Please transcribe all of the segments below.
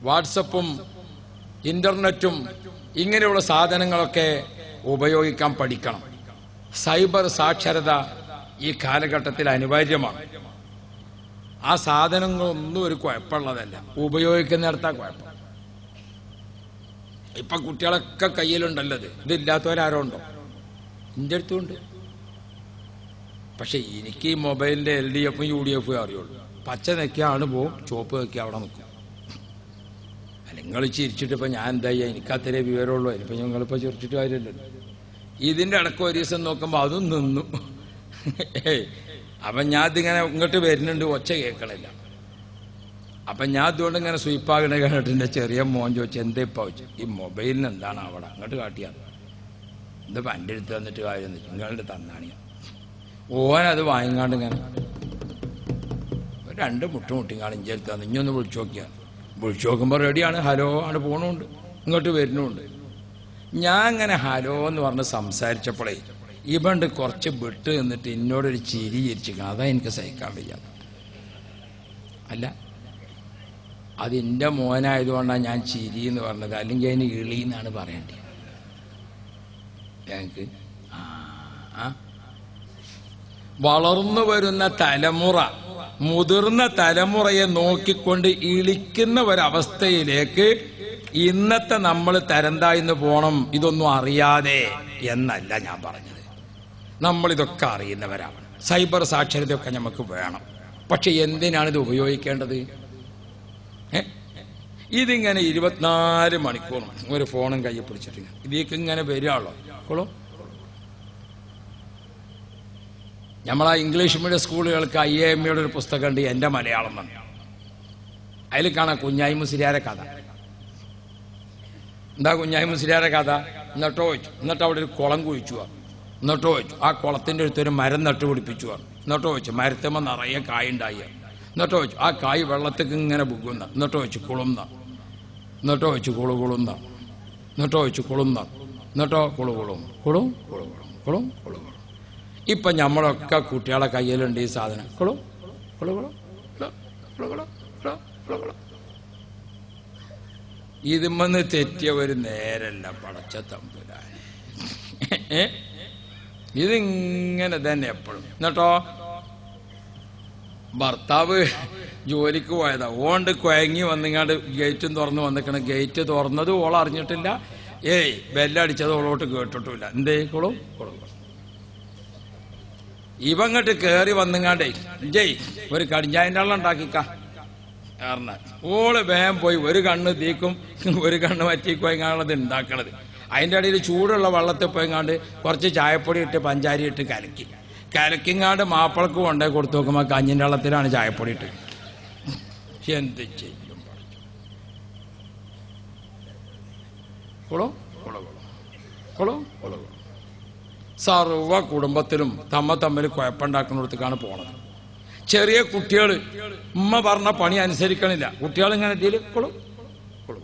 വാട്സപ്പും ഇന്റർനെറ്റും ഇങ്ങനെയുള്ള സാധനങ്ങളൊക്കെ ഉപയോഗിക്കാൻ പഠിക്കണം. സൈബർ സാക്ഷരത ഈ കാലഘട്ടത്തിൽ അനിവാര്യമാണ്. ആ സാധനങ്ങളൊന്നും ഒരു കുഴപ്പമുള്ളതല്ല, ഉപയോഗിക്കുന്നിടത്താ കുഴപ്പം. ഇപ്പൊ കുട്ടികളൊക്കെ കയ്യിലുണ്ടല്ലോ. ഇതില്ലാത്തവരാരോ ഉണ്ടോ? എൻ്റെ അടുത്തുണ്ട്. പക്ഷെ എനിക്ക് ഈ മൊബൈലിന്റെ LDF UDF അറിയുള്ളൂ. പച്ച നിൽക്കുകയാണ് പോവും, ചുവപ്പ് നിൽക്കുക അവിടെ നിൽക്കും. നിങ്ങൾ ചിരിച്ചിട്ട് ഇപ്പൊ ഞാൻ എന്താ ചെയ്യുക? എനിക്ക് അത്രേ വിവരമുള്ളൂ. അതിനിപ്പോ ഞങ്ങളിപ്പോ ചിരിച്ചിട്ട് കാര്യമില്ലല്ലോ. ഇതിന്റെ ഇടയ്ക്ക് ഒരു ദിവസം നോക്കുമ്പോ അതും നിന്നു. അപ്പൊ ഞാൻ ഇതിങ്ങനെ ഇങ്ങോട്ട് വരുന്നുണ്ട്, ഒച്ച കേൾക്കണില്ല. അപ്പൊ ഞാൻ അതുകൊണ്ട് ഇങ്ങനെ സ്വീപ്പാകണ കണ്ടിട്ട് എന്റെ ചെറിയ മോൻ ചോദിച്ചു, എന്താ ഇപ്പൊ ചോദിച്ചു, ഈ മൊബൈലിന് എന്താണ് അവിടെ അങ്ങോട്ട് കാട്ടിയാണ്? ഇതിപ്പോ എൻ്റെ അടുത്ത് തന്നിട്ട് കാര്യം നിങ്ങളുടെ തന്നാണിയ. ഓനത് വാങ്ങിക്കാണ്ട് ഇങ്ങനെ രണ്ട് മുട്ടിങ്ങാണ് ഇഞ്ചി അടുത്ത് തന്നു. ഇഞ്ഞൊന്ന് വിളിച്ചു നോക്കിയാണ്. വിളിച്ചു നോക്കുമ്പോൾ റെഡിയാണ്, ഹലോ ആണ്, പോണുണ്ട്, ഇങ്ങോട്ട് വരുന്നുണ്ട്. ഞാൻ ഇങ്ങനെ ഹലോ എന്ന് പറഞ്ഞ് സംസാരിച്ചപ്പോഴേ ഇവണ്ട് കുറച്ച് വിട്ട് നിന്നിട്ട് എന്നോടൊരു ചിരി ചിരിച്ചിരിക്കണം. അതാ എനിക്ക് സഹിക്കാൻ വയ്യ. അല്ല, അത് എൻ്റെ മോനായതുകൊണ്ടാണ് ഞാൻ ചിരി എന്ന് പറഞ്ഞത്, അല്ലെങ്കിൽ അതിന് ഇളി എന്നാണ് പറയേണ്ടത്. ഞങ്ങൾക്ക് വളർന്നു വരുന്ന തലമുറ മുതിർന്ന തലമുറയെ നോക്കിക്കൊണ്ട് ഇളിക്കുന്ന ഒരവസ്ഥയിലേക്ക് ഇന്നത്തെ നമ്മൾ തരംതാഴ്ന്നു പോണം. ഇതൊന്നും അറിയാതെ എന്നല്ല ഞാൻ പറഞ്ഞത്. നമ്മളിതൊക്കെ അറിയുന്നവരാണ്. സൈബർ സാക്ഷരതയൊക്കെ നമുക്ക് വേണം. പക്ഷെ എന്തിനാണ് ഇത് ഉപയോഗിക്കേണ്ടത്? ഇതിങ്ങനെ 24 മണിക്കൂറും ഒരു ഫോണും കയ്യിൽ പിടിച്ചിട്ട് ഇതിലേക്ക് ഇങ്ങനെ വരികയുള്ളൂ. നമ്മളാ ഇംഗ്ലീഷ് മീഡിയം സ്കൂളുകൾക്ക് IAMയുടെ ഒരു പുസ്തകമുണ്ട്, എൻ്റെ മലയാളം എന്ന്. അതിൽ കാണാം കുഞ്ഞായി മുസ്ലിയാരെ കഥ. എന്താ കുഞ്ഞായി മുസ്ലിയാരെ കഥ? എന്നിട്ടോ ചോദിച്ചു. എന്നിട്ട് അവിടെ ഒരു കുളം കുഴിച്ചു. എന്നിട്ടോ ചോദിച്ചു. ആ കുളത്തിൻ്റെ അടുത്തൊരു മരം നട്ടുപിടിപ്പിച്ചു. എന്നിട്ടോ ചോദിച്ചു. മരത്തുമ്പോൾ നിറയെ കായുണ്ടായി. എന്നിട്ടോ ചോദിച്ചു. ആ കായ് വെള്ളത്തേക്ക് ഇങ്ങനെ ബുഗുന്ന. എന്നിട്ടോ ചോദിച്ചു കുളുന്ന. എന്നിട്ടോ ചോദിച്ചു കുളുകുളുന്ന. എന്നിട്ടോ ചോദിച്ചു കുളുന്ന. എന്നിട്ടോ കുളുകുളും കുളും കുളുകുളും കുളും കുളുകുളും. ഇപ്പൊ നമ്മളൊക്കെ കുട്ടികളെ കയ്യിലുണ്ട് ഈ സാധനം. കുളു കുളുകുളം കുളുകുളം കുളുകുളം. ഇതിമെന്ന് തെറ്റിയ ഒരു നേരല്ല പടച്ച തമ്പുരാൻ. ഇതിങ്ങനെ തന്നെ എപ്പോഴും. എന്നിട്ടോ ഭർത്താവ് ജോലിക്ക് പോയതാ. ഓണ്ട് കുഴങ്ങി വന്നിങ്ങാണ്ട് ഗേറ്റും തുറന്ന് വന്നിക്കണം. ഗേറ്റ് തുറന്നത് ഓൾ അറിഞ്ഞിട്ടില്ല, ബെല്ലടിച്ചത് ഓളോട്ട് കേട്ടിട്ടില്ല. എന്തേ കുളും കുളുകുളം. ഇവങ്ങോട്ട് കയറി വന്നിങ്ങാണ്ടേ ജയ് ഒരു കടിഞ്ചായൻ്റെ വെള്ളം ഉണ്ടാക്കിക്ക കാരണം ഓള് വേഗം പോയി ഒരു കണ്ണ് തീക്കും ഒരു കണ്ണ് വറ്റിക്കോയിങ്ങാണത് ഉണ്ടാക്കണത്. അതിൻ്റെ ഇടയിൽ ചൂടുള്ള വെള്ളത്തിൽ പോയിങ്ങാണ്ട് കുറച്ച് ചായപ്പൊടി ഇട്ട് പഞ്ചാരി ഇട്ട് കലക്കിങ്ങാണ്ട് മാപ്പിളക്ക് കൊണ്ടേ കൊടുത്തു നോക്കുമ്പോൾ കഞ്ഞിൻ്റെ വെള്ളത്തിലാണ് ചായപ്പൊടി ഇട്ട്. എന്ത് ചെയ്യും? കുളോ കുളോ കുളോ കുളോ. സർവ കുടുംബത്തിലും തമ്മിൽ കുഴപ്പമുണ്ടാക്കുന്നിടത്തേക്കാണ് പോണത്. ചെറിയ കുട്ടികൾ ഉമ്മ പറഞ്ഞ പണി അനുസരിക്കണില്ല. കുട്ടികൾ ഇങ്ങനെ ഇതിൽ കൊളും കൊളും.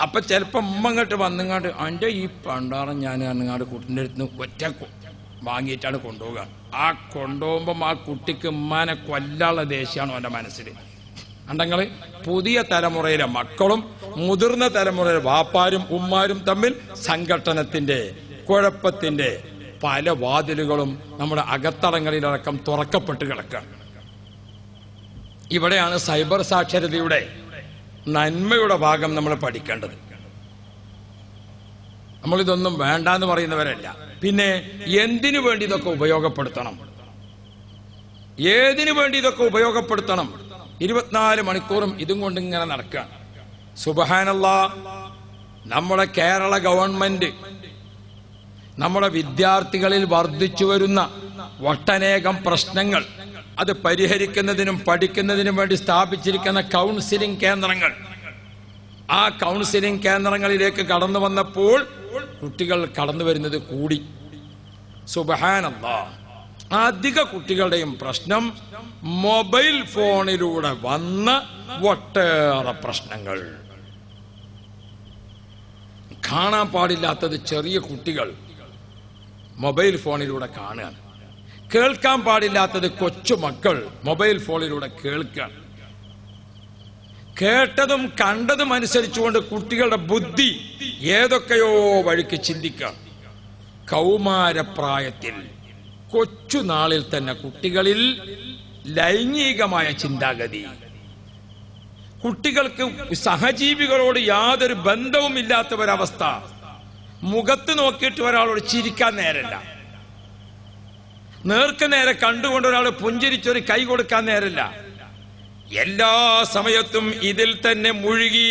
അപ്പൊ ചിലപ്പോ ഉമ്മ ഇങ്ങോട്ട് വന്നിങ്ങാണ്ട് എൻ്റെ ഈ പണ്ടാറം ഞാൻ അങ്ങാണ്ട് കുട്ടിൻ്റെ അടുത്ത് ഒറ്റ വാങ്ങിയിട്ടാണ് കൊണ്ടുപോകുക. ആ കൊണ്ടുപോകുമ്പം ആ കുട്ടിക്ക് ഉമ്മാനെ കൊല്ലാനുള്ള ദേഷ്യമാണ് അവൻ്റെ മനസ്സിൽ. അണ്ടെങ്കിൽ പുതിയ തലമുറയിലെ മക്കളും മുതിർന്ന തലമുറയിലെ വാപ്പാരും ഉമ്മാരും തമ്മിൽ സംഘട്ടനത്തിന്റെ കുഴപ്പത്തിന്റെ പല വാതിലുകളും നമ്മുടെ അകത്തളങ്ങളിലടക്കം തുറക്കപ്പെട്ട് കിടക്കുകയാണ്. ഇവിടെയാണ് സൈബർ സാക്ഷരതയുടെ നന്മയുടെ ഭാഗം നമ്മൾ പഠിക്കേണ്ടത്. നമ്മളിതൊന്നും വേണ്ടാന്ന് പറയുന്നവരല്ല. പിന്നെ എന്തിനു വേണ്ടി ഇതൊക്കെ ഉപയോഗപ്പെടുത്തണം? ഏതിനു വേണ്ടി ഇതൊക്കെ ഉപയോഗപ്പെടുത്തണം? 24 മണിക്കൂറും ഇതും കൊണ്ട് ഇങ്ങനെ നടക്കുകയാണ്. സുബ്ഹാനല്ലാഹ്, നമ്മുടെ കേരള ഗവൺമെന്റ് നമ്മുടെ വിദ്യാർത്ഥികളിൽ വർദ്ധിച്ചു വരുന്ന ഒട്ടനേകം പ്രശ്നങ്ങൾ അത് പരിഹരിക്കുന്നതിനും പഠിക്കുന്നതിനും വേണ്ടി സ്ഥാപിച്ചിരിക്കുന്ന കൗൺസിലിംഗ് കേന്ദ്രങ്ങൾ, ആ കൗൺസിലിംഗ് കേന്ദ്രങ്ങളിലേക്ക് കടന്നു വന്നപ്പോൾ കുട്ടികൾ കടന്നു വരുന്നത് കൂടി. സുബ്ഹാനല്ലാഹ്, അധിക കുട്ടികളുടെയും പ്രശ്നം മൊബൈൽ ഫോണിലൂടെ വന്ന ഒട്ടേറെ പ്രശ്നങ്ങൾ. കാണാൻ പാടില്ലാത്തത് ചെറിയ കുട്ടികൾ മൊബൈൽ ഫോണിലൂടെ കാണുകയാണ്. കേൾക്കാൻ പാടില്ലാത്തത് കൊച്ചു മക്കൾ മൊബൈൽ ഫോണിലൂടെ കേൾക്കുകയാണ്. കേട്ടതും കണ്ടതും അനുസരിച്ചുകൊണ്ട് കുട്ടികളുടെ ബുദ്ധി ഏതൊക്കെയോ വഴിക്ക് ചിന്തിക്കാം. കൗമാരപ്രായത്തിൽ കൊച്ചുനാളിൽ തന്നെ കുട്ടികളിൽ ലൈംഗികമായ ചിന്താഗതി, കുട്ടികൾക്ക് സഹജീവികളോട് യാതൊരു ബന്ധവും ഇല്ലാത്ത ഒരവസ്ഥ, മുഖത്ത് നോക്കിയിട്ട് ഒരാളോട് ചിരിക്കാൻ നേരല്ല, നേർക്ക് നേരെ കണ്ടുകൊണ്ട് ഒരാൾ പുഞ്ചിരിച്ചൊരു കൈ കൊടുക്കാൻ നേരല്ല, എല്ലാ സമയത്തും ഇതിൽ തന്നെ മുഴുകി.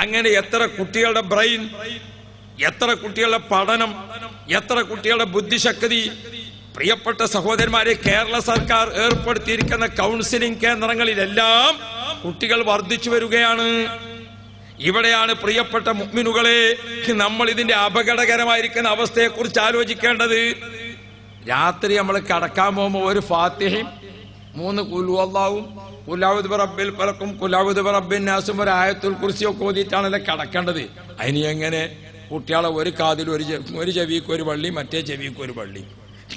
അങ്ങനെ എത്ര കുട്ടികളുടെ ബ്രെയിൻ, എത്ര കുട്ടികളുടെ പഠനം, എത്ര കുട്ടികളുടെ ബുദ്ധിശക്തി. പ്രിയപ്പെട്ട സഹോദരന്മാരെ, കേരള സർക്കാർ ഏർപ്പെടുത്തിയിരിക്കുന്ന കൗൺസിലിംഗ് കേന്ദ്രങ്ങളിലെല്ലാം കുട്ടികൾ വർദ്ധിച്ചു വരികയാണ്. ഇവിടെയാണ് പ്രിയപ്പെട്ട മുഅ്മിനുകളെ നമ്മൾ ഇതിന്റെ അപകടകരമായിരിക്കുന്ന അവസ്ഥയെക്കുറിച്ച് ആലോചിക്കേണ്ടത്. രാത്രി നമ്മൾ കടക്കാൻ പോകുമ്പോൾ ഒരു ഫാത്തിഹയും 3 ഖുൽ ഹുവല്ലാഹും ഖുൽ അഊദു ബിറബ്ബിൽ ഫലഖും ഖുൽ അഊദു ബിറബ്ബിൻ നാസും ഒരു ആയത്തുൽ കുർസിയൊക്കെ ഓതിയിട്ടാണല്ലോ കടക്കേണ്ടത്. അതിന് എങ്ങനെ കുട്ടികളെ ഒരു കാതിൽ ഒരു ചെവിക്ക് ഒരു വള്ളി, മറ്റേ ചെവിക്ക് ഒരു വള്ളി,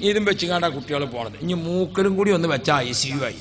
ഇതും വെച്ചുകൊണ്ടാണ് കുട്ടികൾ പോണത്. ഇനി മൂക്കലും കൂടി ഒന്ന് വെച്ചാൽ ICU ആയി.